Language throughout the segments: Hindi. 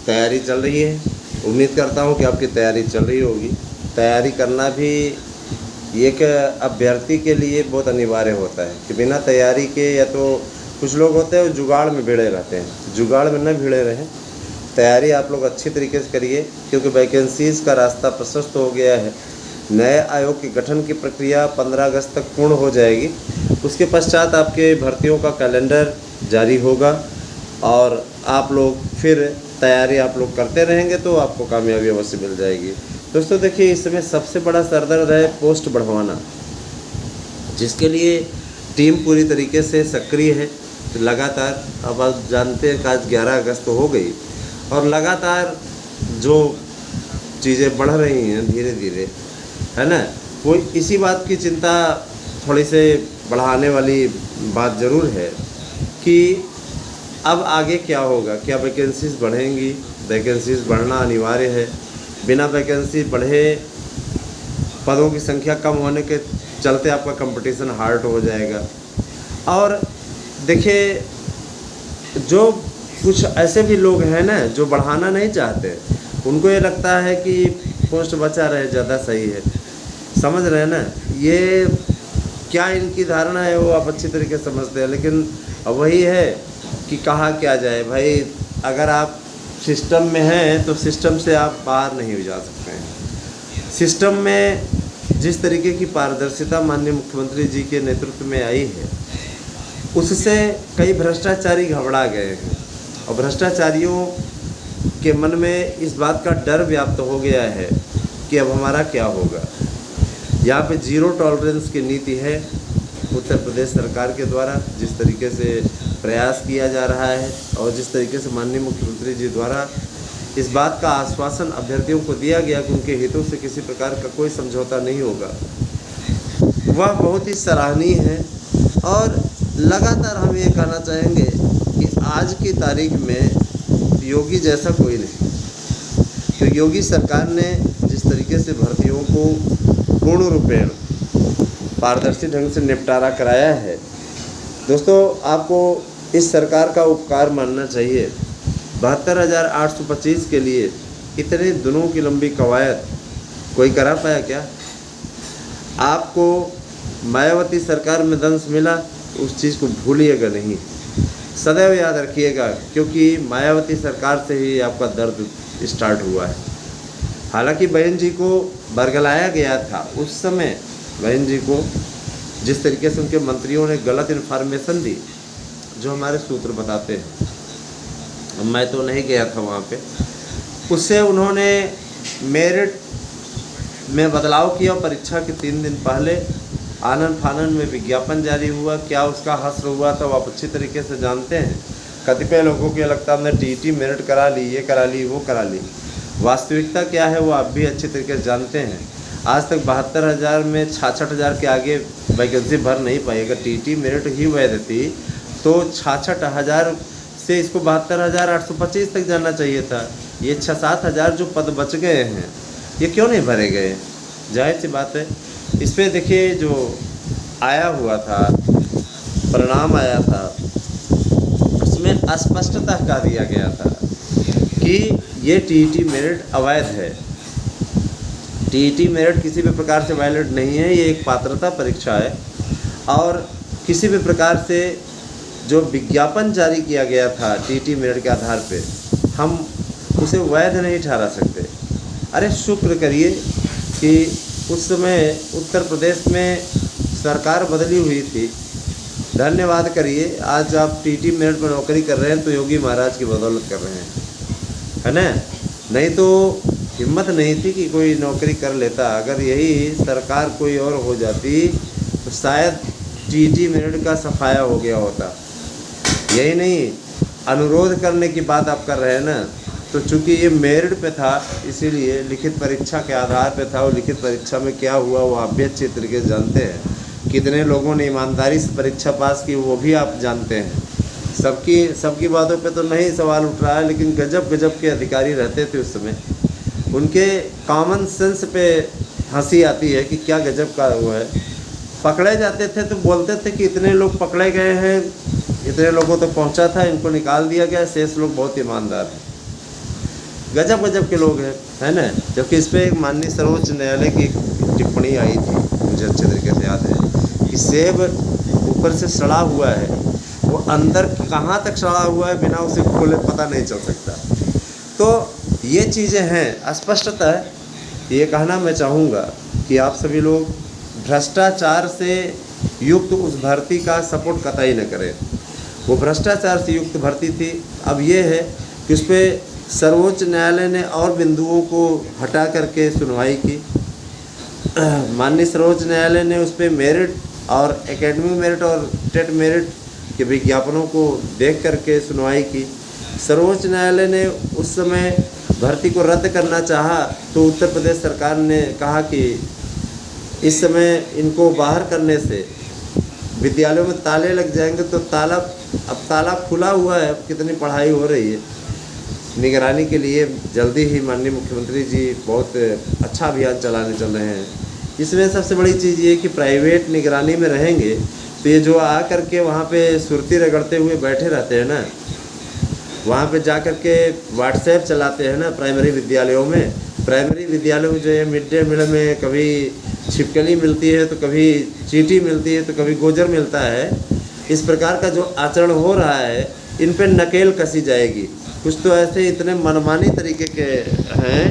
तैयारी चल रही है। उम्मीद करता हूँ कि आपकी तैयारी चल रही होगी। तैयारी करना भी एक अभ्यर्थी के लिए बहुत अनिवार्य होता है कि बिना तैयारी के, या तो कुछ लोग होते हैं जुगाड़ में भिड़े रहते हैं, जुगाड़ में न भिड़े रहें। तैयारी आप लोग अच्छी तरीके से करिए, क्योंकि वैकेंसीज़ का रास्ता प्रशस्त हो गया है। नए आयोग के गठन की प्रक्रिया 15 अगस्त तक पूर्ण हो जाएगी। उसके पश्चात आपके भर्तियों का कैलेंडर जारी होगा और आप लोग फिर तैयारी आप लोग करते रहेंगे तो आपको कामयाबी अवश्य मिल जाएगी। दोस्तों देखिए, इस समय सबसे बड़ा सरदर्द है पोस्ट बढ़वाना, जिसके लिए टीम पूरी तरीके से सक्रिय है। लगातार अब आप जानते हैं कि आज 11 अगस्त हो गई और लगातार जो चीज़ें बढ़ रही हैं धीरे धीरे, है ना, वो इसी बात की चिंता थोड़ी से बढ़ाने वाली बात ज़रूर है कि अब आगे क्या होगा, क्या वैकेंसीज़ बढ़ेंगी। वैकेंसीज़ बढ़ना अनिवार्य है। बिना वैकेंसी बढ़े पदों की संख्या कम होने के चलते आपका कंपटीशन हार्ड हो जाएगा। और देखिए, जो कुछ ऐसे भी लोग हैं ना जो बढ़ाना नहीं चाहते, उनको ये लगता है कि पोस्ट बचा रहे ज़्यादा सही है। समझ रहे हैं ना, ये क्या इनकी धारणा है वो आप अच्छी तरीके से समझते हैं। लेकिन वही है कि कहा क्या जाए भाई, अगर आप सिस्टम में हैं तो सिस्टम से आप बाहर नहीं जा सकते हैं। सिस्टम में जिस तरीके की पारदर्शिता माननीय मुख्यमंत्री जी के नेतृत्व में आई है, उससे कई भ्रष्टाचारी घबरा गए हैं और भ्रष्टाचारियों के मन में इस बात का डर व्याप्त हो गया है कि अब हमारा क्या होगा। यहाँ पे जीरो टॉलरेंस की नीति है उत्तर प्रदेश सरकार के द्वारा, जिस तरीके से प्रयास किया जा रहा है और जिस तरीके से माननीय मुख्यमंत्री जी द्वारा इस बात का आश्वासन अभ्यर्थियों को दिया गया कि उनके हितों से किसी प्रकार का कोई समझौता नहीं होगा, वह बहुत ही सराहनीय है। और लगातार हम ये कहना चाहेंगे कि आज की तारीख में योगी जैसा कोई नहीं। तो योगी सरकार ने जिस तरीके से भर्तियों को पूर्ण रूपेण पारदर्शी ढंग से निपटारा कराया है, दोस्तों आपको इस सरकार का उपकार मानना चाहिए। 72,825 के लिए इतने दिनों की लंबी कवायद कोई करा पाया क्या? आपको मायावती सरकार में दंश मिला, उस चीज़ को भूलिएगा नहीं, सदैव याद रखिएगा, क्योंकि मायावती सरकार से ही आपका दर्द स्टार्ट हुआ है। हालांकि बहन जी को बरगलाया गया था उस समय, बहन जी को जिस तरीके से उनके मंत्रियों ने गलत इन्फॉर्मेशन दी, जो हमारे सूत्र बताते हैं, मैं तो नहीं गया था वहाँ पे, उससे उन्होंने मेरिट में बदलाव किया। परीक्षा के 3 दिन पहले आनन फानन में विज्ञापन जारी हुआ, क्या उसका हश्र हुआ था वो आप अच्छी तरीके से जानते हैं। कतिपय लोगों को लगता है हमने टीटी मेरिट करा ली, ये करा ली, वो करा ली। वास्तविकता क्या है वो आप भी अच्छी तरीके से जानते हैं। आज तक 72,000 में 66,000 के आगे वैकेंसी भर नहीं पाई। अगर टीटी मेरिट ही वैध थी तो 66,000 से इसको 72,825 तक जाना चाहिए था। ये 6-7 हज़ार जो पद बच गए हैं, ये क्यों नहीं भरे गए? जाहिर सी बात है। इस पर देखिए, जो आया हुआ था परिणाम आया था, उसमें स्पष्टता कह दिया गया था कि ये टीईटी मेरिट अवैध है। टीईटी मेरिट किसी भी प्रकार से वैलिड नहीं है, ये एक पात्रता परीक्षा है और किसी भी प्रकार से जो विज्ञापन जारी किया गया था टीईटी मेरिट के आधार पे, हम उसे वैध नहीं ठहरा सकते। अरे शुक्र करिए कि उस समय उत्तर प्रदेश में सरकार बदली हुई थी, धन्यवाद करिए। आज आप टीटी मेरिट में नौकरी कर रहे हैं तो योगी महाराज की बदौलत कर रहे हैं, है ना? नहीं तो हिम्मत नहीं थी कि कोई नौकरी कर लेता। अगर यही सरकार कोई और हो जाती तो शायद टीटी मेरिट का सफाया हो गया होता। यही नहीं, अनुरोध करने की बात आप कर रहे हैं ना, तो चूँकि ये मेरिट पे था इसीलिए लिखित परीक्षा के आधार पे था। और लिखित परीक्षा में क्या हुआ वो आप भी अच्छी तरीके से जानते हैं। कितने लोगों ने ईमानदारी से परीक्षा पास की वो भी आप जानते हैं। सबकी बातों पे तो नहीं सवाल उठ रहा है, लेकिन गजब गजब के अधिकारी रहते थे उस समय। उनके कॉमन सेंस पे हंसी आती है कि क्या गजब का वो है। पकड़े जाते थे तो बोलते थे कि इतने लोग पकड़े गए हैं, इतने लोगों तक पहुंचा था, इनको निकाल दिया गया, शेष लोग बहुत ईमानदार हैं। गजब गजब के लोग हैं, है ना। जबकि इस पर एक माननीय सर्वोच्च न्यायालय की टिप्पणी आई थी, मुझे अच्छे तरीके से याद है, कि सेब ऊपर से सड़ा हुआ है, वो अंदर कहाँ तक सड़ा हुआ है बिना उसे खोले पता नहीं चल सकता। तो ये चीज़ें हैं। स्पष्टतः ये कहना मैं चाहूँगा कि आप सभी लोग भ्रष्टाचार से युक्त उस भर्ती का सपोर्ट कतई न करें। वो भ्रष्टाचार से युक्त भर्ती थी। अब ये है कि उस पर सर्वोच्च न्यायालय ने और बिंदुओं को हटा करके सुनवाई की। माननीय सर्वोच्च न्यायालय ने उस पर मेरिट और एकेडमिक मेरिट और टेट मेरिट के विज्ञापनों को देख करके सुनवाई की। सर्वोच्च न्यायालय ने उस समय भर्ती को रद्द करना चाहा तो उत्तर प्रदेश सरकार ने कहा कि इस समय इनको बाहर करने से विद्यालयों में ताले लग जाएंगे। तो ताला खुला हुआ है, अब कितनी पढ़ाई हो रही है। निगरानी के लिए जल्दी ही माननीय मुख्यमंत्री जी बहुत अच्छा अभियान चलाने चल रहे हैं। इसमें सबसे बड़ी चीज़ ये कि प्राइवेट निगरानी में रहेंगे तो ये जो आ करके वहाँ पे सुर्ती रगड़ते हुए बैठे रहते हैं ना, वहाँ पे जा कर के व्हाट्सएप चलाते हैं ना प्राइमरी विद्यालयों में। प्राइमरी विद्यालयों में जो है मिड डे मील में कभी छिपकली मिलती है तो कभी चींटी मिलती है तो कभी गोजर मिलता है। इस प्रकार का जो आचरण हो रहा है इन पे नकेल कसी जाएगी। कुछ तो ऐसे इतने मनमानी तरीके के हैं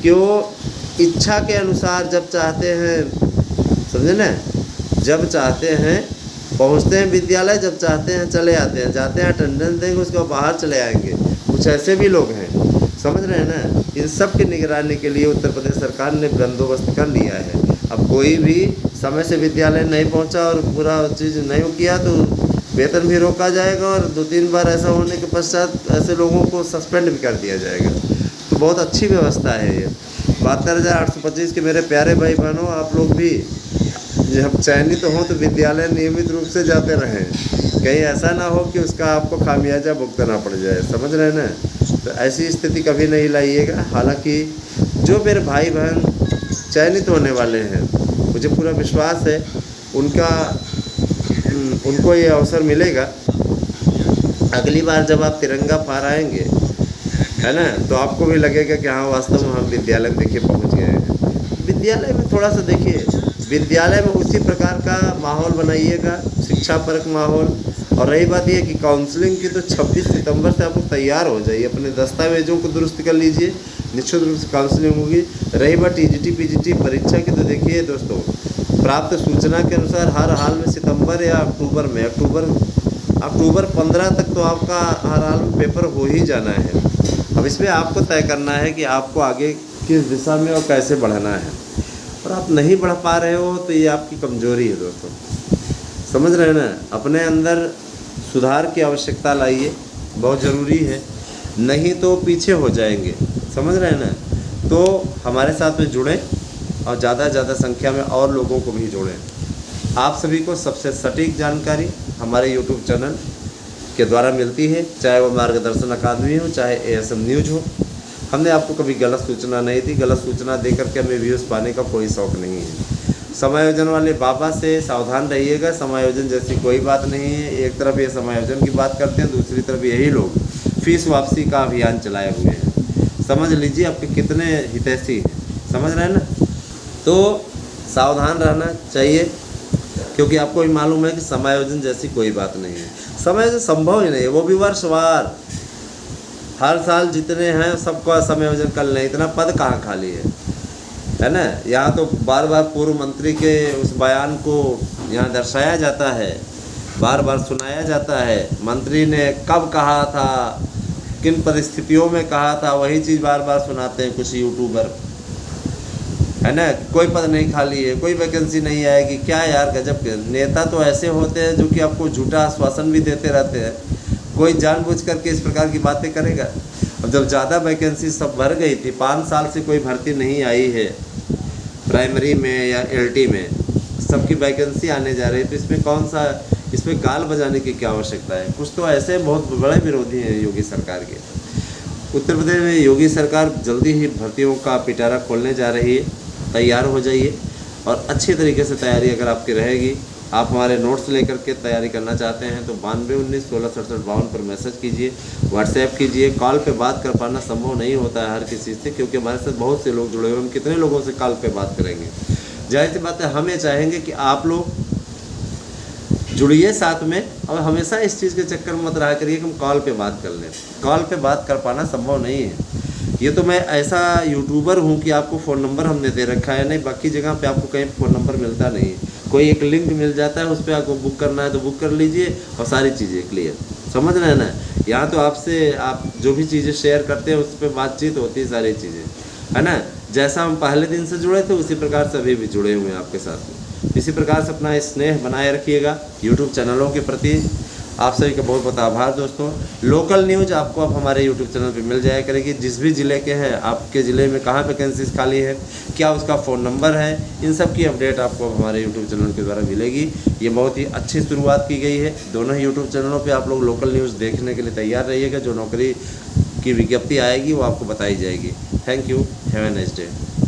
कि वो इच्छा के अनुसार जब चाहते हैं, समझे ना, जब चाहते हैं पहुंचते हैं विद्यालय, जब चाहते हैं चले आते हैं, जाते हैं अटेंडेंस देंगे उसके बाद बाहर चले आएंगे। कुछ ऐसे भी लोग हैं, समझ रहे हैं ना। इन सब की निगरानी के लिए उत्तर प्रदेश सरकार ने बंदोबस्त कर लिया है। अब कोई भी समय से विद्यालय नहीं पहुंचा और पूरा चीज़ नहीं किया तो वेतन भी रोका जाएगा और 2-3 बार ऐसा होने के पश्चात ऐसे लोगों को सस्पेंड भी कर दिया जाएगा। तो बहुत अच्छी व्यवस्था है ये। 72,825 के मेरे प्यारे भाई बहनों, आप लोग भी जब चयनित हो तो विद्यालय नियमित रूप से जाते रहें। कहीं ऐसा ना हो कि उसका आपको खामियाजा भुगतना पड़ जाए, समझ रहे हैं ना। तो ऐसी स्थिति कभी नहीं लाइएगा। हालांकि जो मेरे भाई बहन चयनित होने वाले हैं, मुझे पूरा विश्वास है उनको ये अवसर मिलेगा। अगली बार जब आप तिरंगा फहराएंगे, है ना, तो आपको भी लगेगा कि हाँ वास्तव में हम विद्यालय में देखिए पहुँच गए हैं। विद्यालय में थोड़ा सा देखिए, विद्यालय में उसी प्रकार का माहौल बनाइएगा, शिक्षापरक माहौल। और रही बात यह कि काउंसलिंग की तो 26 सितंबर से आप लोग तैयार हो जाइए, अपने दस्तावेजों को दुरुस्त कर लीजिए, निश्चित रूप से काउंसलिंग होगी। रही बात टीजीटी पीजीटी परीक्षा की, तो देखिए दोस्तों, प्राप्त सूचना के अनुसार हर हाल में सितंबर या अक्टूबर में, अक्टूबर 15 तक तो आपका हर हाल में पेपर हो ही जाना है। अब इसमें आपको तय करना है कि आपको आगे किस दिशा में और कैसे बढ़ना है। और आप नहीं बढ़ पा रहे हो तो ये आपकी कमजोरी है दोस्तों, समझ रहे हैं ना। अपने अंदर सुधार की आवश्यकता लाइए, बहुत ज़रूरी है, नहीं तो पीछे हो जाएंगे, समझ रहे हैं ना। तो हमारे साथ में जुड़ें और ज़्यादा से ज़्यादा संख्या में और लोगों को भी जोड़ें। आप सभी को सबसे सटीक जानकारी हमारे यूट्यूब चैनल के द्वारा मिलती है, चाहे वो मार्गदर्शन अकादमी हो, चाहे ASM न्यूज हो। हमने आपको कभी गलत सूचना नहीं दी। गलत सूचना देकर के हमें व्यूज़ पाने का कोई शौक़ नहीं है। समायोजन वाले बाबा से सावधान रहिएगा। समायोजन जैसी कोई बात नहीं है। एक तरफ ये समायोजन की बात करते हैं, दूसरी तरफ यही लोग फीस वापसी का अभियान चलाए हुए हैं। समझ लीजिए आपके कितने हितैषी हैं, समझ रहे हैं ना। तो सावधान रहना चाहिए, क्योंकि आपको भी मालूम है कि समायोजन जैसी कोई बात नहीं है। समायोजन संभव ही नहीं है, वो भी वर्षवार। हर साल जितने हैं सबका समायोजन कर लें, इतना पद कहाँ खाली है ना। यहाँ तो बार बार पूर्व मंत्री के उस बयान को यहाँ दर्शाया जाता है, बार बार सुनाया जाता है। मंत्री ने कब कहा था, किन परिस्थितियों में कहा था, वही चीज़ बार बार सुनाते हैं कुछ यूट्यूबर, है ना। कोई पद नहीं खाली है, कोई वैकेंसी नहीं आएगी। क्या यार, गजब के नेता तो ऐसे होते हैं जो कि आपको झूठा आश्वासन भी देते रहते हैं। कोई जानबूझ करके इस प्रकार की बातें करेगा। अब जब ज़्यादा वैकेंसी सब भर गई थी, 5 साल से कोई भर्ती नहीं आई है प्राइमरी में या LT में, सबकी वैकेंसी आने जा रही है, तो इसमें कौन सा, इसमें गाल बजाने की क्या आवश्यकता है। कुछ तो ऐसे बहुत बड़े विरोधी हैं योगी सरकार के। उत्तर प्रदेश में योगी सरकार जल्दी ही भर्तियों का पिटारा खोलने जा रही है। तैयार हो जाइए और अच्छी तरीके से तैयारी अगर आपकी रहेगी आप हमारे नोट्स लेकर के तैयारी करना चाहते हैं तो 9219166752 पर मैसेज कीजिए, व्हाट्सएप कीजिए। कॉल पे बात कर पाना संभव नहीं होता है हर किसी से, क्योंकि हमारे साथ बहुत से लोग जुड़े हुए हैं। हम कितने लोगों से कॉल पे बात करेंगे। जाहिर सी बात है, हम ये चाहेंगे कि आप लोग जुड़िए साथ में, और हमेशा इस चीज़ के चक्कर में मत रहा करिए कि हम कॉल पे बात कर लें। कॉल पे बात कर पाना संभव नहीं है। ये तो मैं ऐसा यूट्यूबर हूँ कि आपको फ़ोन नंबर हमने दे रखा है, नहीं बाकी जगह पे आपको कहीं फ़ोन नंबर मिलता नहीं है। कोई एक लिंक मिल जाता है, उस पर आपको बुक करना है तो बुक कर लीजिए और सारी चीज़ें क्लियर। समझ रहे हैं ना। यहाँ तो आपसे आप जो भी चीज़ें शेयर करते हैं उस पर बातचीत होती है, सारी चीज़ें, है ना। जैसा हम पहले दिन से जुड़े थे उसी प्रकार से अभी भी जुड़े हुए हैं आपके साथ में। इसी प्रकार से अपना स्नेह बनाए रखिएगा यूट्यूब चैनलों के प्रति। आप सभी का बहुत बहुत आभार दोस्तों। लोकल न्यूज़ आपको अब हमारे यूट्यूब चैनल पे मिल जाया करेगी। जिस भी ज़िले के हैं, आपके ज़िले में कहाँ वैकेंसीज खाली है, क्या उसका फ़ोन नंबर है, इन सब की अपडेट आपको अब हमारे यूट्यूब चैनल के द्वारा मिलेगी। ये बहुत ही अच्छी शुरुआत की गई है। दोनों ही यूट्यूब चैनलों पर आप लोग लोकल न्यूज़ देखने के लिए तैयार रहिएगा। जो नौकरी की विज्ञप्ति आएगी वो आपको बताई जाएगी। Thank you, have a nice day.